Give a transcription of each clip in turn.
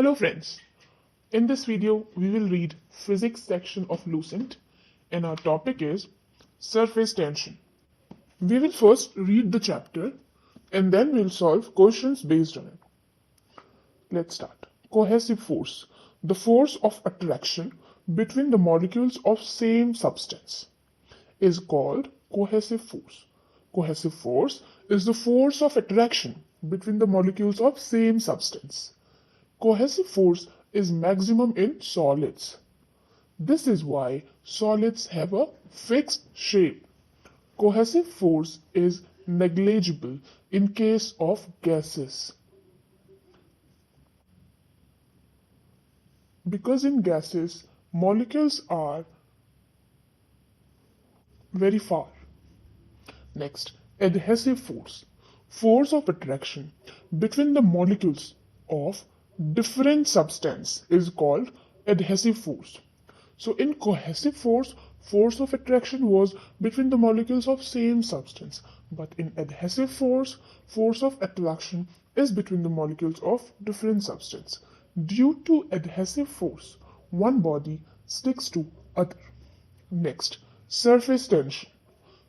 Hello friends, in this video we will read physics section of Lucent and our topic is surface tension. We will first read the chapter and then we'll solve questions based on it. Let's start. Cohesive force, the force of attraction between the molecules of same substance, is called cohesive force. Cohesive force is the force of attraction between the molecules of same substance. Cohesive force is maximum in solids. This is why solids have a fixed shape. Cohesive force is negligible in case of gases. Because in gases, molecules are very far. Next, adhesive force. Force of attraction between the molecules of different substance is called adhesive force. So in cohesive force, force of attraction was between the molecules of same substance. But in adhesive force, force of attraction is between the molecules of different substance. Due to adhesive force, one body sticks to other. Next, surface tension.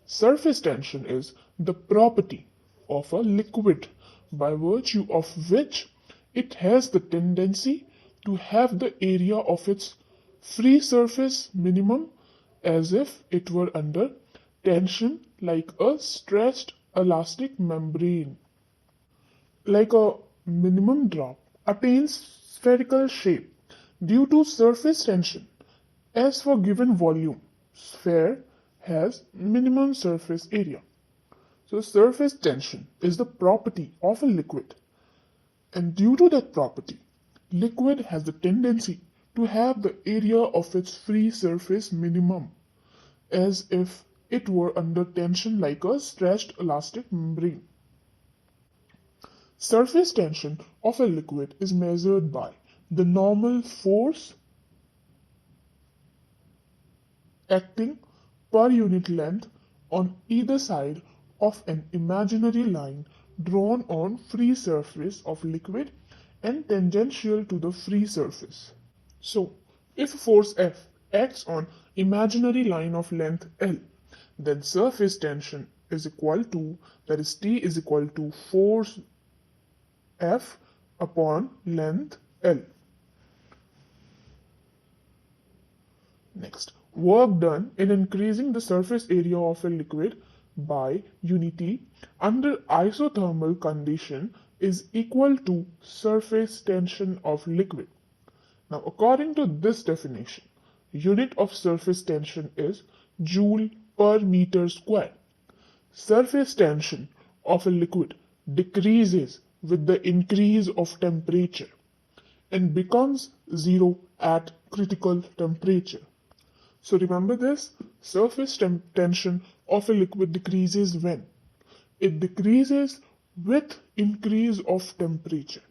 Surface tension is the property of a liquid by virtue of which it has the tendency to have the area of its free surface minimum as if it were under tension like a stressed elastic membrane. Like a minimum drop attains spherical shape due to surface tension. As for given volume, sphere has minimum surface area. So surface tension is the property of a liquid. And due to that property, liquid has the tendency to have the area of its free surface minimum, as if it were under tension like a stretched elastic membrane. Surface tension of a liquid is measured by the normal force acting per unit length on either side of an imaginary line drawn on free surface of liquid and tangential to the free surface. So, if force F acts on imaginary line of length L, then surface tension is equal to, that is T is equal to force F upon length L. Next, work done in increasing the surface area of a liquid by unity under isothermal condition is equal to surface tension of liquid. Now, according to this definition, unit of surface tension is joule per meter square. Surface tension of a liquid decreases with the increase of temperature and becomes zero at critical temperature. So remember this, surface tension of a liquid decreases when? It decreases with increase of temperature.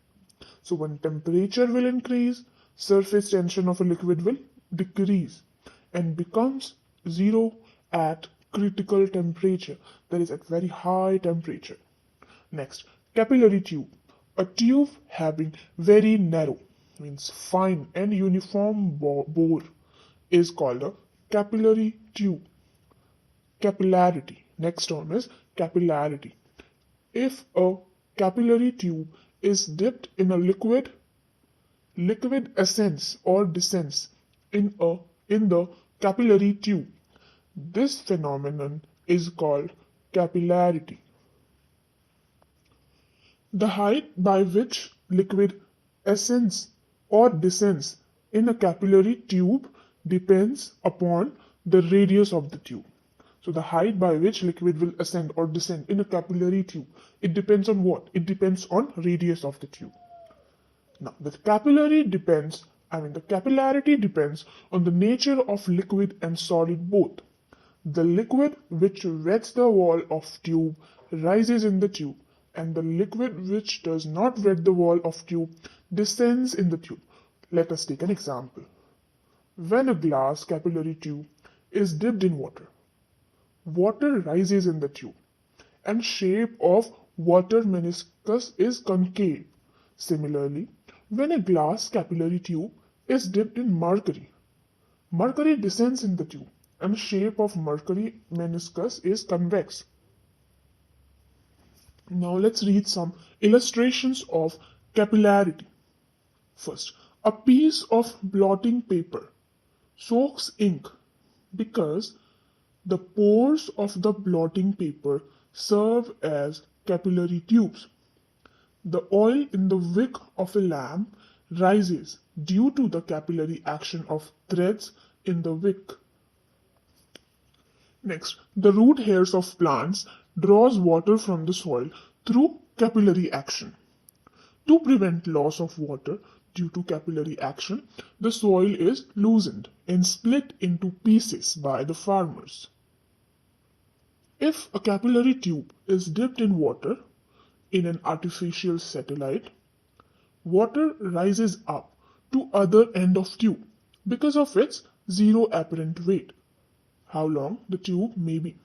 So when temperature will increase, surface tension of a liquid will decrease and becomes zero at critical temperature, that is at very high temperature. Next, capillary tube. A tube having very narrow, means fine and uniform bore is called a capillary tube. Capillarity. Next term is capillarity. If a capillary tube is dipped in a liquid ascends or descends in the capillary tube. This phenomenon is called capillarity. The height by which liquid ascends or descends in a capillary tube depends upon the radius of the tube. So the height by which liquid will ascend or descend in a capillary tube, it depends on what? It depends on radius of the tube. Now, the capillarity depends on the nature of liquid and solid both. The liquid which wets the wall of tube rises in the tube, and the liquid which does not wet the wall of tube descends in the tube. Let us take an example. When a glass capillary tube is dipped in water, water rises in the tube, and shape of water meniscus is concave. Similarly, When a glass capillary tube is dipped in mercury, mercury descends in the tube and the shape of mercury meniscus is convex. Now let's read some illustrations of capillarity. First, a piece of blotting paper soaks ink because the pores of the blotting paper serve as capillary tubes. The oil in the wick of a lamp rises due to the capillary action of threads in the wick. Next, the root hairs of plants draws water from the soil through capillary action. To prevent loss of water due to capillary action, the soil is loosened and split into pieces by the farmers. If a capillary tube is dipped in water in an artificial satellite, water rises up to other end of tube because of its zero apparent weight, how long the tube may be.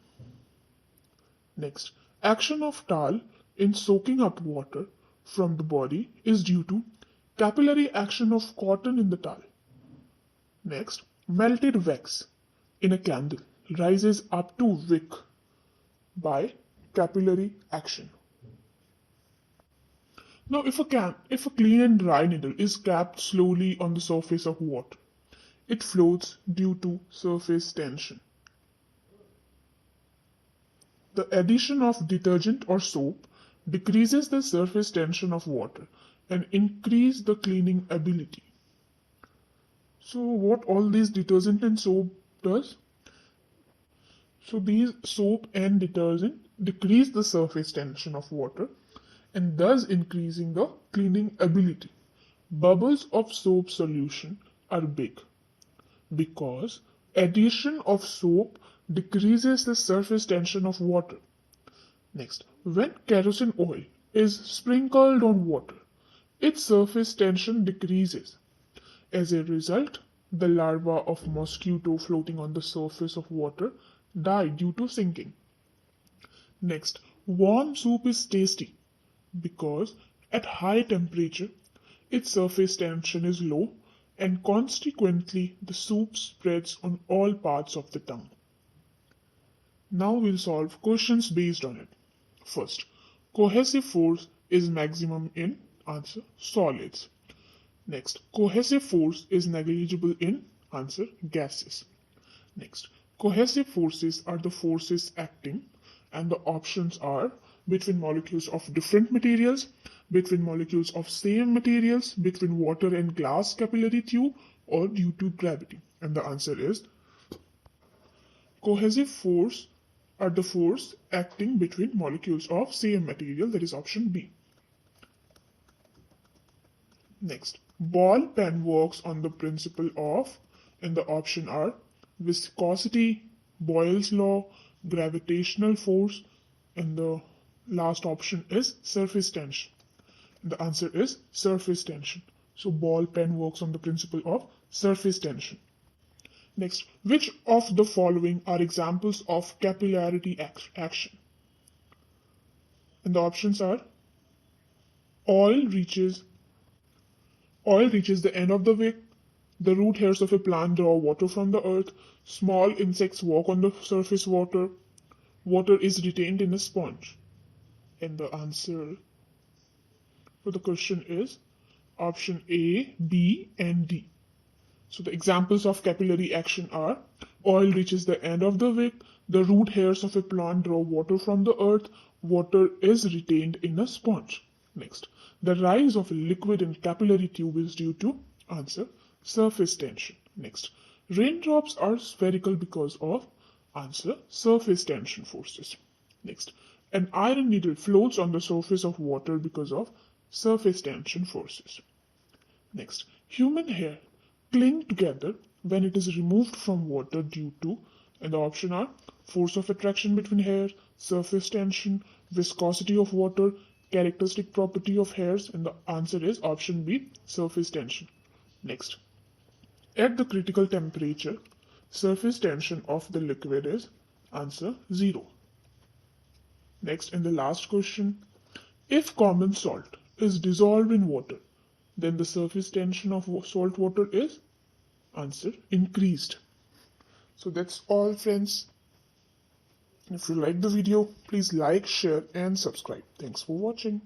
Next, action of towel in soaking up water from the body is due to capillary action of cotton in the towel. Next, melted wax in a candle rises up to wick by capillary action. Now, if a clean and dry needle is capped slowly on the surface of water, it floats due to surface tension. The addition of detergent or soap decreases the surface tension of water and increase the cleaning ability. So what all these detergent and soap does? So these soap and detergent decrease the surface tension of water and thus increasing the cleaning ability. Bubbles of soap solution are big because addition of soap decreases the surface tension of water. Next, when kerosene oil is sprinkled on water, its surface tension decreases. As a result, the larvae of mosquito floating on the surface of water die due to sinking. Next, warm soup is tasty because at high temperature, its surface tension is low and consequently the soup spreads on all parts of the tongue. Now we'll solve questions based on it. First, cohesive force is maximum in answer solids. Next, cohesive force is negligible in answer gases. Next, cohesive forces are the forces acting and the options are between molecules of different materials, between molecules of same materials, between water and glass capillary tube, or due to gravity. And the answer is cohesive force are the force acting between molecules of same material, that is option B. Next, ball pen works on the principle of, and the option are viscosity, Boyle's law, gravitational force, and the last option is surface tension. And the answer is surface tension. So ball pen works on the principle of surface tension. Next, which of the following are examples of capillarity action? And the options are oil reaches the end of the wick, the root hairs of a plant draw water from the earth, small insects walk on the surface water, water is retained in a sponge. And the answer for the question is option A, B, and D. So the examples of capillary action are oil reaches the end of the wick, the root hairs of a plant draw water from the earth, water is retained in a sponge. Next, the rise of a liquid in capillary tube is due to answer surface tension. Next, raindrops are spherical because of answer surface tension forces. Next, an iron needle floats on the surface of water because of surface tension forces. Next, human hair cling together when it is removed from water due to, and the option are force of attraction between hair, surface tension, viscosity of water, characteristic property of hairs, and the answer is option B, surface tension. Next, at the critical temperature, surface tension of the liquid is answer 0. Next, and the last question, if common salt is dissolved in water, then the surface tension of salt water is, answer, increased. So that's all, friends. If you like the video, please like, share and subscribe. Thanks for watching.